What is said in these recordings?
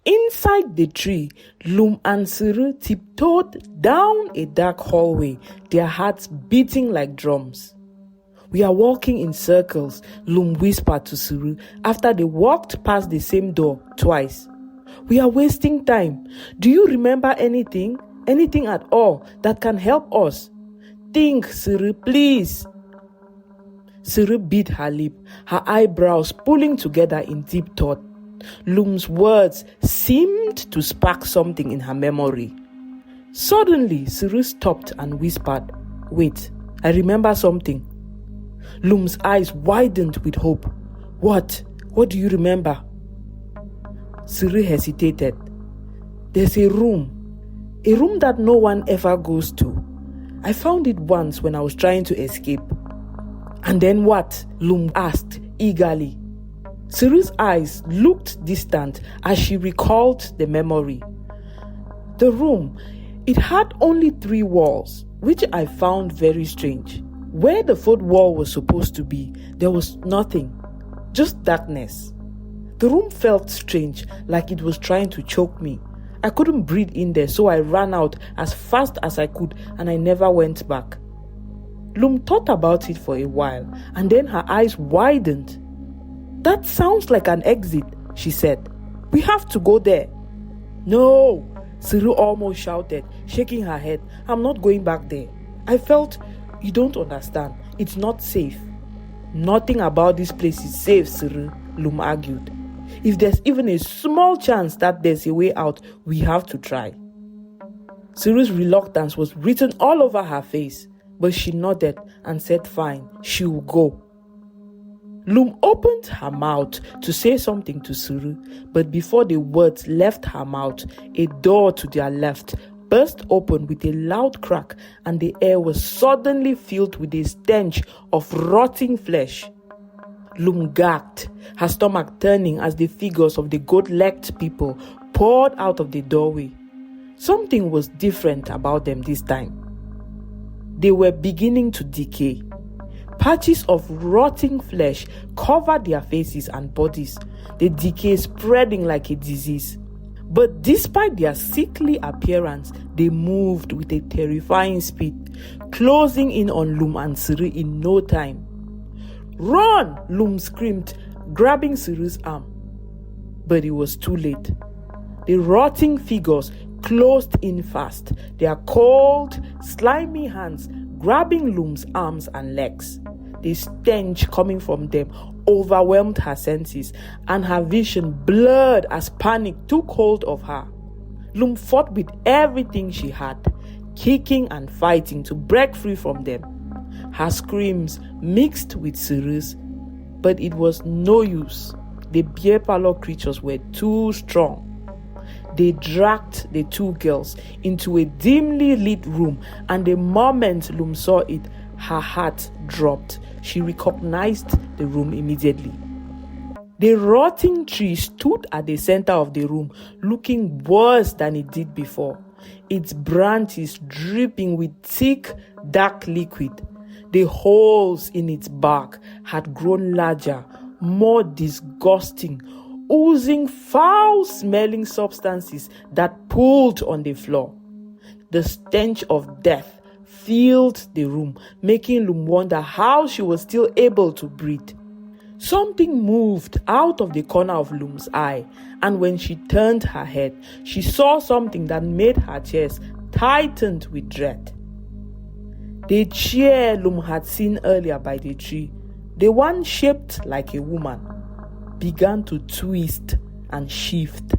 Inside the tree, Lum and Sirri tiptoed down a dark hallway, their hearts beating like drums. "We are walking in circles," Lum whispered to Sirri after they walked past the same door twice. "We are wasting time. Do you remember anything? Anything at all that can help us? Think, Sirri, please." Sirri bit her lip, her eyebrows pulling together in deep thought. Lum's words seemed to spark something in her memory. Suddenly, Sirri stopped and whispered, "Wait, I remember something." Lum's eyes widened with hope. What? What do you remember?" Sirri hesitated. "There's a room that no one ever goes to. I found it once when I was trying to escape." "And then what?" Lum asked eagerly. Sirri's eyes looked distant as she recalled the memory. "The room, it had only 3 walls, which I found very strange. Where the 4th wall was supposed to be, there was nothing, just darkness. The room felt strange, like it was trying to choke me. I couldn't breathe in there, so I ran out as fast as I could and I never went back." Lum thought about it for a while and then her eyes widened. "That sounds like an exit," she said. "We have to go there." "No," Sirri almost shouted, shaking her head. "I'm not going back there. I felt, you don't understand, it's not safe." "Nothing about this place is safe, Sirri," Lum argued. "If there's even a small chance that there's a way out, we have to try." Sirri's reluctance was written all over her face, but she nodded and said fine, she will go. Lum opened her mouth to say something to Sirri, but before the words left her mouth, a door to their left burst open with a loud crack, and the air was suddenly filled with a stench of rotting flesh. Lum gagged, her stomach turning as the figures of the goat-legged people poured out of the doorway. Something was different about them this time. They were beginning to decay. Patches of rotting flesh covered their faces and bodies, the decay spreading like a disease. But despite their sickly appearance, they moved with a terrifying speed, closing in on Lum and Sirri in no time. "Run!" Lum screamed, grabbing Sirri's arm. But it was too late. The rotting figures closed in fast, their cold, slimy hands grabbing Lum's arms and legs. The stench coming from them overwhelmed her senses, and her vision blurred as panic took hold of her. Lum fought with everything she had, kicking and fighting to break free from them. Her screams mixed with Sirri's, but it was no use. The beer parlor creatures were too strong. They dragged the 2 girls into a dimly lit room, and the moment Lum saw it, her heart dropped. She recognized the room immediately. The rotting tree stood at the center of the room, looking worse than it did before, its branches dripping with thick, dark liquid. The holes in its bark had grown larger, more disgusting, oozing foul-smelling substances that pooled on the floor. The stench of death filled the room, making Lum wonder how she was still able to breathe. Something moved out of the corner of Lum's eye, and when she turned her head, she saw something that made her chest tighten with dread. The chair Lum had seen earlier by the tree, the one shaped like a woman, began to twist and shift.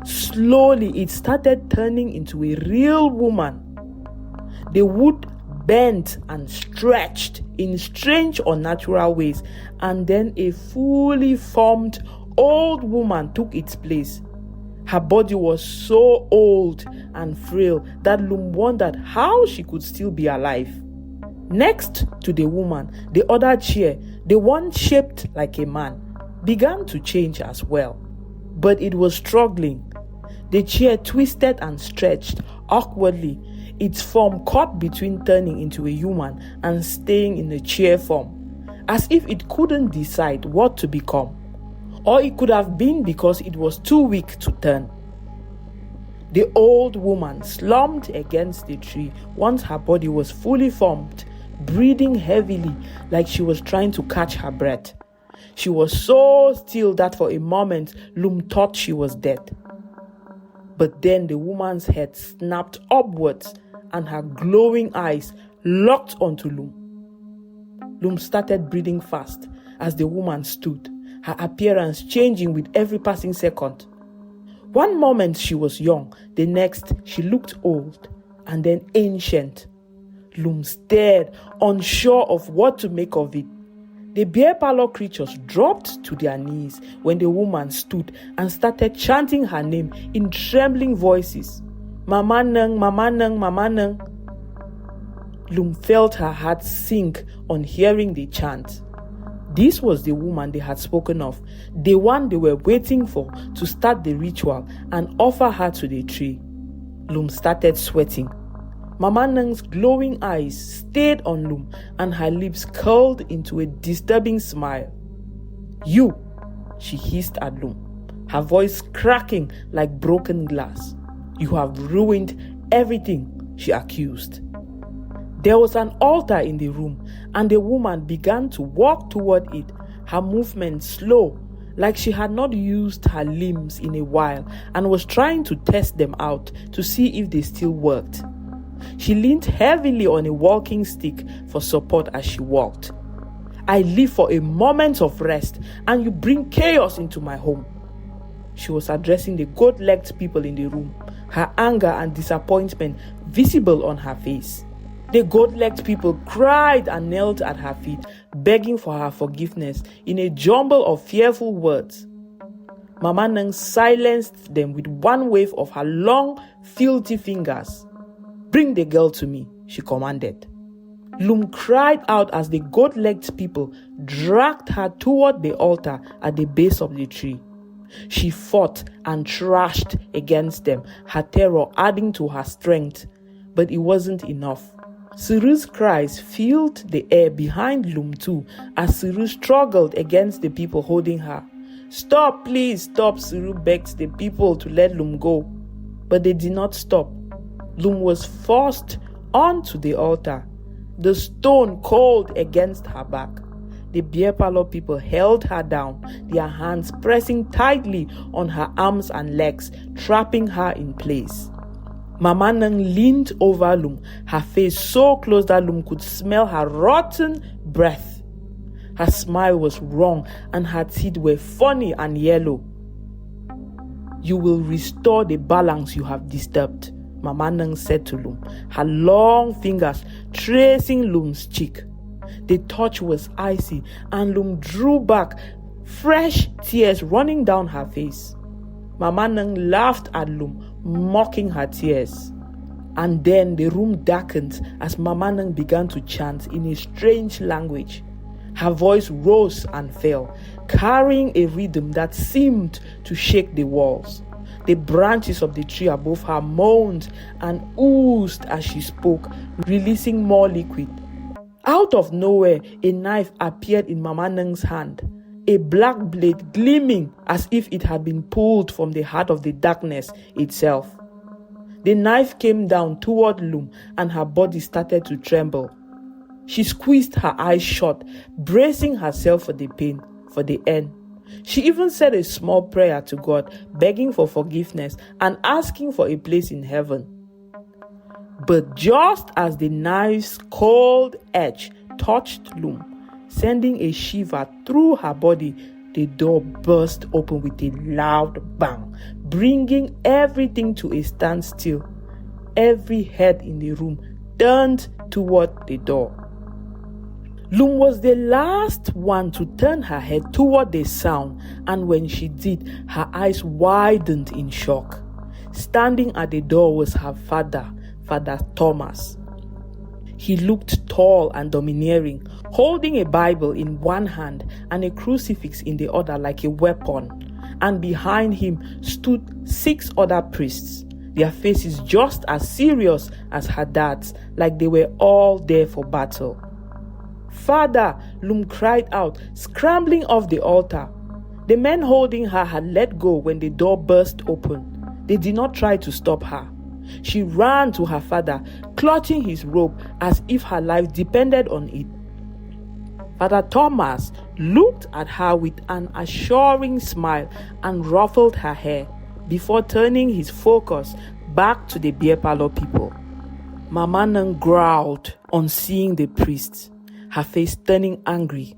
Slowly, it started turning into a real woman. The wood bent and stretched in strange, unnatural ways, and then a fully formed old woman took its place. Her body was so old and frail that Lum wondered how she could still be alive. Next to the woman, the other chair, the one shaped like a man, began to change as well, but it was struggling. The chair twisted and stretched awkwardly, its form caught between turning into a human and staying in the chair form, as if it couldn't decide what to become. Or it could have been because it was too weak to turn. The old woman slumped against the tree once her body was fully formed, breathing heavily like she was trying to catch her breath. She was so still that for a moment Lum thought she was dead. But then the woman's head snapped upwards and her glowing eyes locked onto Lum. Lum started breathing fast as the woman stood, her appearance changing with every passing second. One moment she was young, the next she looked old, and then ancient. Lum stared, unsure of what to make of it. The beer parlor creatures dropped to their knees when the woman stood and started chanting her name in trembling voices. Mama Nung, Mama Nung, Mama Nung. Lum felt her heart sink on hearing the chant. This was the woman they had spoken of, the one they were waiting for to start the ritual and offer her to the tree. Lum started sweating. Mama Nung's glowing eyes stayed on Lum and her lips curled into a disturbing smile. You, she hissed at Lum, her voice cracking like broken glass. You have ruined everything, she accused. There was an altar in the room and the woman began to walk toward it, her movements slow, like she had not used her limbs in a while and was trying to test them out to see if they still worked. She leaned heavily on a walking stick for support as she walked. I live for a moment of rest and you bring chaos into my home. She was addressing the goat-legged people in the room, her anger and disappointment visible on her face. The goat-legged people cried and knelt at her feet, begging for her forgiveness in a jumble of fearful words. Mama Nung silenced them with one wave of her long, filthy fingers. Bring the girl to me, she commanded. Lum cried out as the goat-legged people dragged her toward the altar at the base of the tree. She fought and thrashed against them, her terror adding to her strength, but it wasn't enough. Sirri's cries filled the air behind Lum too as Sirri struggled against the people holding her. Stop, please, stop, Sirri begged the people to let Lum go. But they did not stop. Lum was forced onto the altar, the stone cold against her back. The beer parlor people held her down, their hands pressing tightly on her arms and legs, trapping her in place. Mama Nung leaned over Lum, her face so close that Lum could smell her rotten breath. Her smile was wrong and her teeth were funny and yellow. You will restore the balance you have disturbed, Mama Nung said to Lum, her long fingers tracing Lum's cheek. The touch was icy and Lum drew back, fresh tears running down her face. Mama Nung laughed at Lum, mocking her tears. And then the room darkened as Mama Nung began to chant in a strange language. Her voice rose and fell, carrying a rhythm that seemed to shake the walls. The branches of the tree above her moaned and oozed as she spoke, releasing more liquid. Out of nowhere, a knife appeared in Mama Nung's hand, a black blade gleaming as if it had been pulled from the heart of the darkness itself. The knife came down toward Lum and her body started to tremble. She squeezed her eyes shut, bracing herself for the pain, for the end. She even said a small prayer to God, begging for forgiveness and asking for a place in heaven. But just as the knife's cold edge touched Lum, sending a shiver through her body, the door burst open with a loud bang, bringing everything to a standstill. Every head in the room turned toward the door. Lum was the last one to turn her head toward the sound, and when she did, her eyes widened in shock. Standing at the door was her father, Father Thomas. He looked tall and domineering, holding a Bible in one hand and a crucifix in the other like a weapon. And behind him stood 6 other priests, their faces just as serious as her dad's, like they were all there for battle. Father, Lum cried out, scrambling off the altar. The men holding her had let go when the door burst open. They did not try to stop her. She ran to her father, clutching his robe as if her life depended on it. Father Thomas looked at her with an assuring smile and ruffled her hair before turning his focus back to the beer parlor people. Mama Nang growled on seeing the priest, her face turning angry.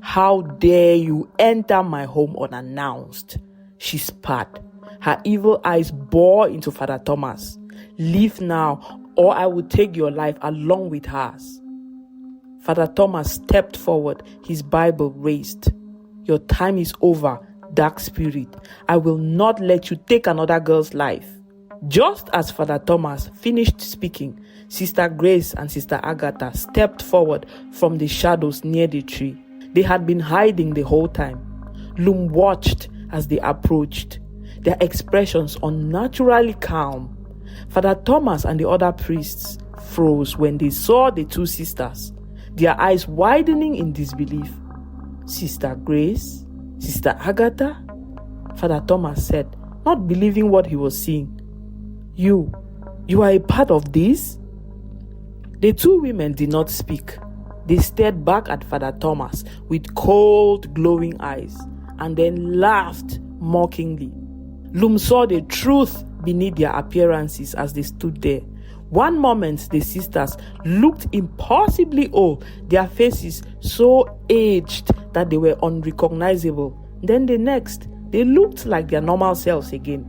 "How dare you enter my home unannounced?" she spat. Her evil eyes bore into Father Thomas. "Leave now, or I will take your life along with hers." Father Thomas stepped forward, his Bible raised. "Your time is over, dark spirit. I will not let you take another girl's life." Just as Father Thomas finished speaking, Sister Grace and Sister Agatha stepped forward from the shadows near the tree. They had been hiding the whole time. Lum watched as they approached, their expressions unnaturally calm. Father Thomas and the other priests froze when they saw the two sisters, their eyes widening in disbelief. "Sister Grace? Sister Agatha?" Father Thomas said, not believing what he was seeing. You are a part of this?" The two women did not speak. They stared back at Father Thomas with cold, glowing eyes and then laughed mockingly. Lum saw the truth beneath their appearances as they stood there. One moment, the sisters looked impossibly old, their faces so aged that they were unrecognizable. Then the next, they looked like their normal selves again.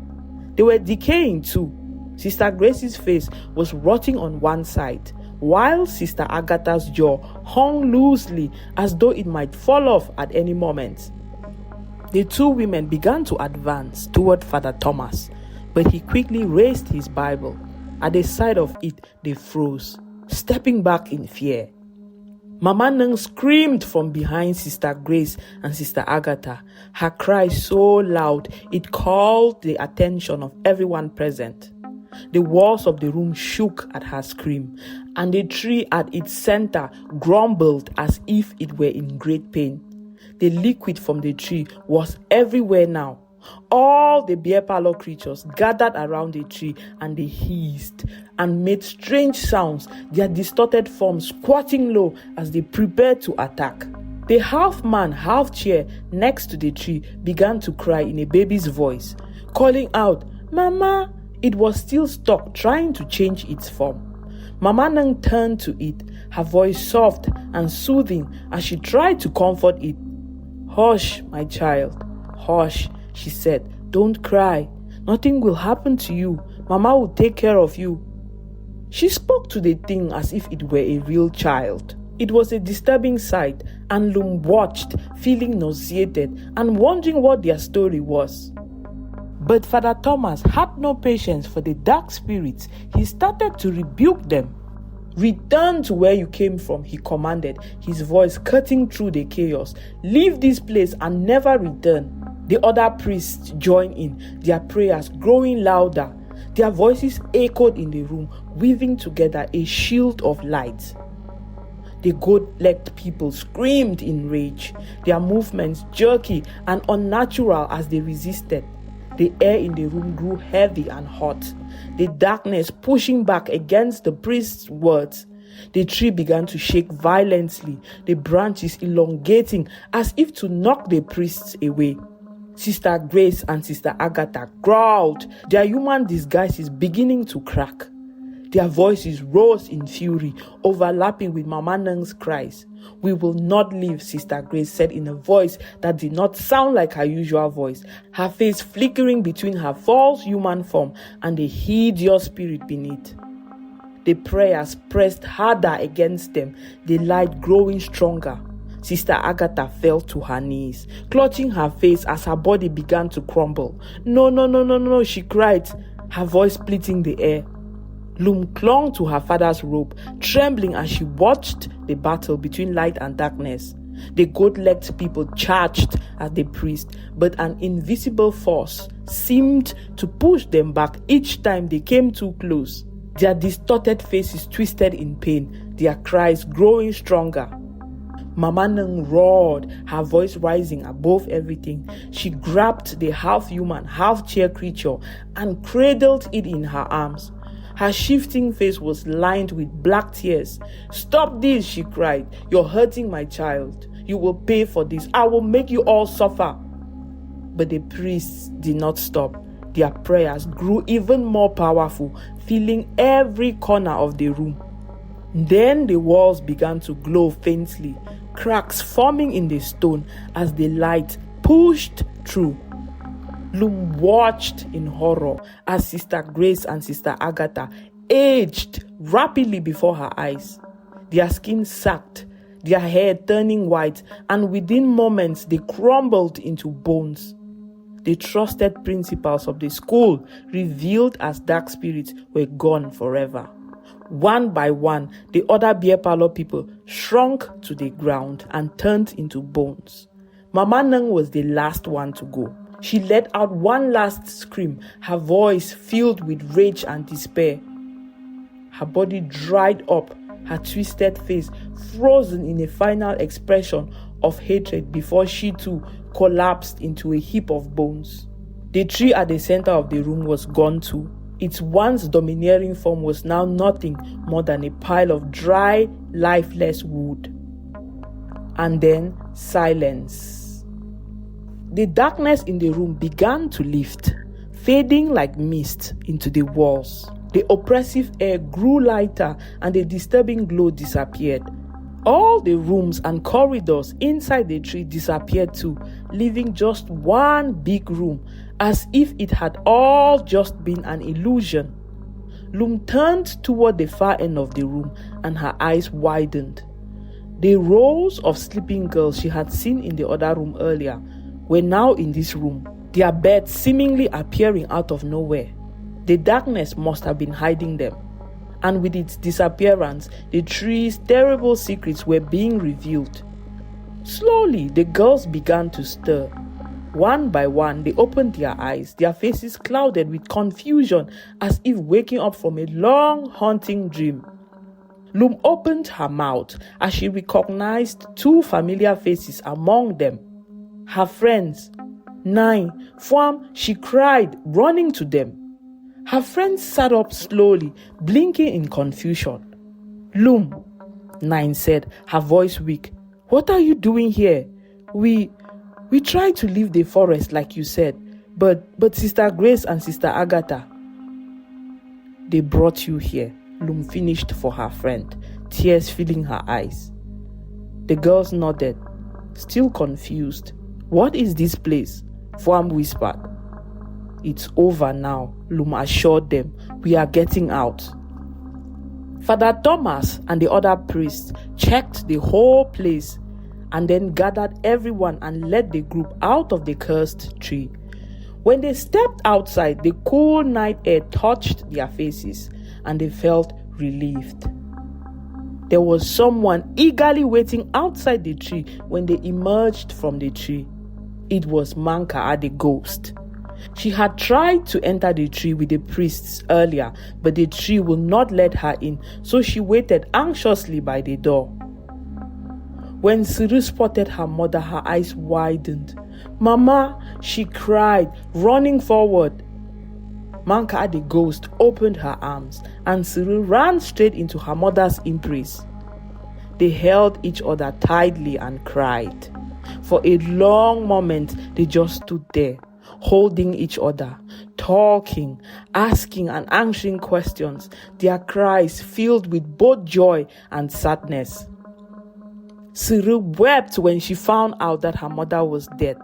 They were decaying too. Sister Grace's face was rotting on one side, while Sister Agatha's jaw hung loosely as though it might fall off at any moment. The two women began to advance toward Father Thomas, but he quickly raised his Bible. At the sight of it, they froze, stepping back in fear. Mama Nang screamed from behind Sister Grace and Sister Agatha, her cry so loud it called the attention of everyone present. The walls of the room shook at her scream, and the tree at its center grumbled as if it were in great pain. The liquid from the tree was everywhere now. All the beer parlor creatures gathered around the tree, and they hissed and made strange sounds, their distorted forms squatting low as they prepared to attack. The half-man, half-chair next to the tree began to cry in a baby's voice, calling out, "Mama!" It was still stuck, trying to change its form. Mama Nang turned to it, her voice soft and soothing as she tried to comfort it. "Hush, my child, hush," she said. "Don't cry. Nothing will happen to you. Mama will take care of you." She spoke to the thing as if it were a real child. It was a disturbing sight, and Lum watched, feeling nauseated and wondering what their story was. But Father Thomas had no patience for the dark spirits. He started to rebuke them. "Return to where you came from," he commanded, his voice cutting through the chaos. "Leave this place and never return." The other priests joined in, their prayers growing louder. Their voices echoed in the room, weaving together a shield of light. The goat-legged people screamed in rage, their movements jerky and unnatural as they resisted. The air in the room grew heavy and hot, the darkness pushing back against the priest's words. The tree began to shake violently, the branches elongating as if to knock the priests away. Sister Grace and Sister Agatha growled, their human disguises beginning to crack. Their voices rose in fury, overlapping with Mama Nang's cries. "We will not leave," Sister Grace said in a voice that did not sound like her usual voice, her face flickering between her false human form and the hideous spirit beneath. The prayers pressed harder against them, the light growing stronger. Sister Agatha fell to her knees, clutching her face as her body began to crumble. No, she cried, her voice splitting the air. Lum clung to her father's robe, trembling as she watched the battle between light and darkness. The goat-legged people charged at the priest, but an invisible force seemed to push them back each time they came too close. Their distorted faces twisted in pain, their cries growing stronger. Mama Neng roared, her voice rising above everything. She grabbed the half-human, half-chair creature and cradled it in her arms. Her shifting face was lined with black tears. "Stop this," she cried. "You're hurting my child. You will pay for this. I will make you all suffer." But the priests did not stop. Their prayers grew even more powerful, filling every corner of the room. Then the walls began to glow faintly, cracks forming in the stone as the light pushed through. Lum watched in horror as Sister Grace and Sister Agatha aged rapidly before her eyes. Their skin sagged, their hair turning white, and within moments they crumbled into bones. The trusted principals of the school, revealed as dark spirits, were gone forever. One by one, the other beer parlor people shrunk to the ground and turned into bones. Mama Neng was the last one to go. She let out one last scream, her voice filled with rage and despair. Her body dried up, her twisted face frozen in a final expression of hatred before she too collapsed into a heap of bones. The tree at the center of the room was gone too. Its once domineering form was now nothing more than a pile of dry, lifeless wood. And then silence. The darkness in the room began to lift, fading like mist into the walls. The oppressive air grew lighter and the disturbing glow disappeared. All the rooms and corridors inside the tree disappeared too, leaving just one big room, as if it had all just been an illusion. Lum turned toward the far end of the room and her eyes widened. The rows of sleeping girls she had seen in the other room earlier were now in this room, their beds seemingly appearing out of nowhere. The darkness must have been hiding them. And with its disappearance, the tree's terrible secrets were being revealed. Slowly, the girls began to stir. One by one, they opened their eyes, their faces clouded with confusion, as if waking up from a long, haunting dream. Lum opened her mouth as she recognized two familiar faces among them. Her friends. "Nine, Fuam," she cried, running to them. Her friends sat up slowly, blinking in confusion. "Lum," Nine said, her voice weak. "What are you doing here? We tried to leave the forest like you said, but Sister Grace and Sister Agatha, they brought you here," Lum finished for her friend, tears filling her eyes. The girls nodded, still confused. "What is this place?" Fuam whispered. "It's over now," Lum assured them. "We are getting out." Father Thomas and the other priests checked the whole place and then gathered everyone and led the group out of the cursed tree. When they stepped outside, the cool night air touched their faces and they felt relieved. There was someone eagerly waiting outside the tree when they emerged from the tree. It was Manka, the ghost. She had tried to enter the tree with the priests earlier, but the tree would not let her in, so she waited anxiously by the door. When Sirri spotted her mother, her eyes widened. "Mama," she cried, running forward. Manka, the ghost, opened her arms, and Sirri ran straight into her mother's embrace. They held each other tightly and cried. For a long moment, they just stood there, holding each other, talking, asking and answering questions, their cries filled with both joy and sadness. Sirri wept when she found out that her mother was dead,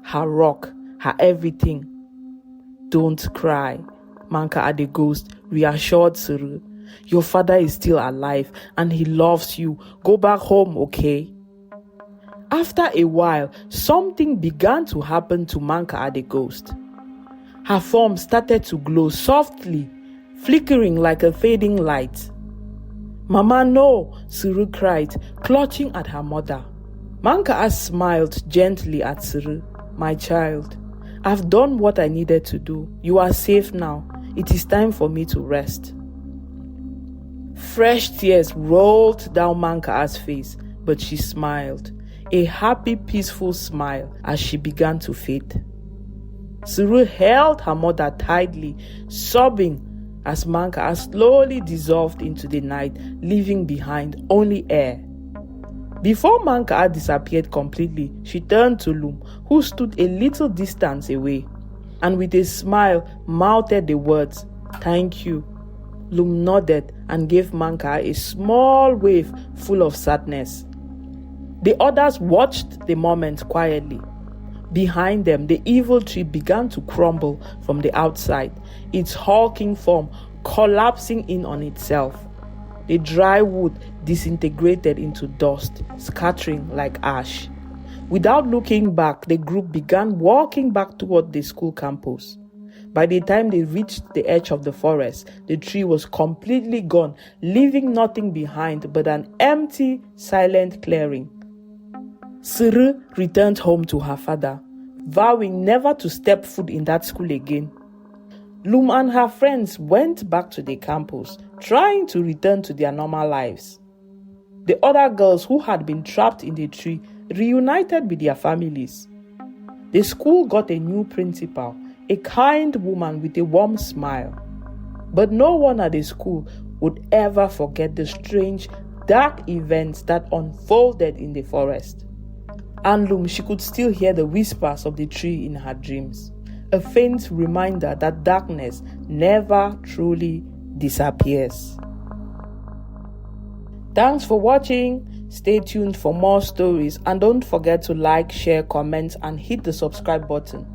her rock, her everything. "Don't cry," Manka, the ghost, reassured Sirri. "Your father is still alive and he loves you. Go back home, okay?" After a while, something began to happen to Manka, the ghost. Her form started to glow softly, flickering like a fading light. "Mama, no," Sirri cried, clutching at her mother. Manka smiled gently at Sirri. "My child, I've done what I needed to do. You are safe now. It is time for me to rest." Fresh tears rolled down Manka's face, but she smiled, a happy, peaceful smile as she began to fade. Sirri held her mother tightly, sobbing as Manka slowly dissolved into the night, leaving behind only air. Before Manka disappeared completely, she turned to Lum, who stood a little distance away, and with a smile mouthed the words, "Thank you." Lum nodded and gave Manka a small wave full of sadness. The others watched the moment quietly. Behind them, the evil tree began to crumble from the outside, its hulking form collapsing in on itself. The dry wood disintegrated into dust, scattering like ash. Without looking back, the group began walking back toward the school campus. By the time they reached the edge of the forest, the tree was completely gone, leaving nothing behind but an empty, silent clearing. Sirri returned home to her father, vowing never to step foot in that school again. Lum and her friends went back to the campus, trying to return to their normal lives. The other girls who had been trapped in the tree reunited with their families. The school got a new principal, a kind woman with a warm smile. But no one at the school would ever forget the strange, dark events that unfolded in the forest. And Lum, she could still hear the whispers of the tree in her dreams, a faint reminder that darkness never truly disappears. Thanks for watching. Stay tuned for more stories and don't forget to like, share, comment and hit the subscribe button.